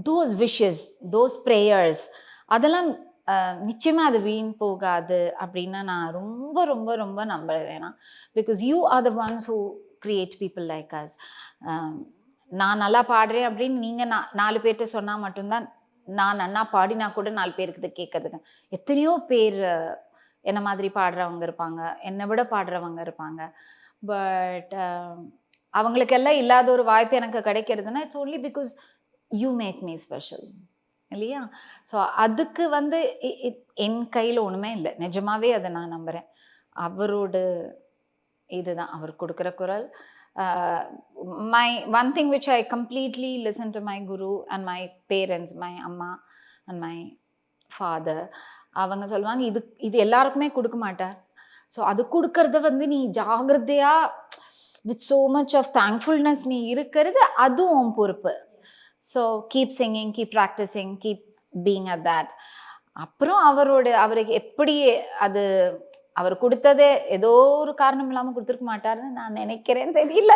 Those wishes, those prayers அதெல்லாம் நிச்சயமா அது வீண் போகாது அப்படின்னு நான் ரொம்ப ரொம்ப ரொம்ப நம்புறேன். Because you are the ones who create people like us. நான் நல்லா பாடுறேன் அப்படின்னு நீங்க 4 பேர்கிட்ட சொன்னா மட்டும்தான், நான் நன்னா பாடினா கூட 4 பேருக்கு கேட்கறதுக்கு எத்தனையோ பேர் என்ன மாதிரி பாடுறவங்க இருப்பாங்க, என்னை விட பாடுறவங்க இருப்பாங்க. பட் அவங்களுக்கெல்லாம் இல்லாத ஒரு வாய்ப்பு எனக்கு கிடைக்கிறதுனா it's only because you make me special இல்லையா? ஸோ அதுக்கு வந்து என் கையில ஒண்ணுமே இல்ல. நிஜமாவே அத நான் நம்புறேன். அவரோட இதுதான். அவர் குடுக்குற குரல். My one thing which I completely listen to my guru and my parents, my அம்மா and my father. அவங்க சொல்லுவாங்க, இது இது எல்லாருக்குமே குடுக்க மாட்டார். ஸோ அது குடுக்கறத வந்து நீ ஜாக்கிரதையா with so much of thankfulness நீ இருக்கிறது, அது உன் பொறுப்பு. So keep singing, keep practising, keep being at that. அப்புறம் அவருக்கு எப்படி அது அவர் குடுத்ததே ஏதோ ஒரு காரணம் இல்லாம குடுத்துருக்க மாட்டாருன்னு நான் நினைக்கிறேன். தெரியல.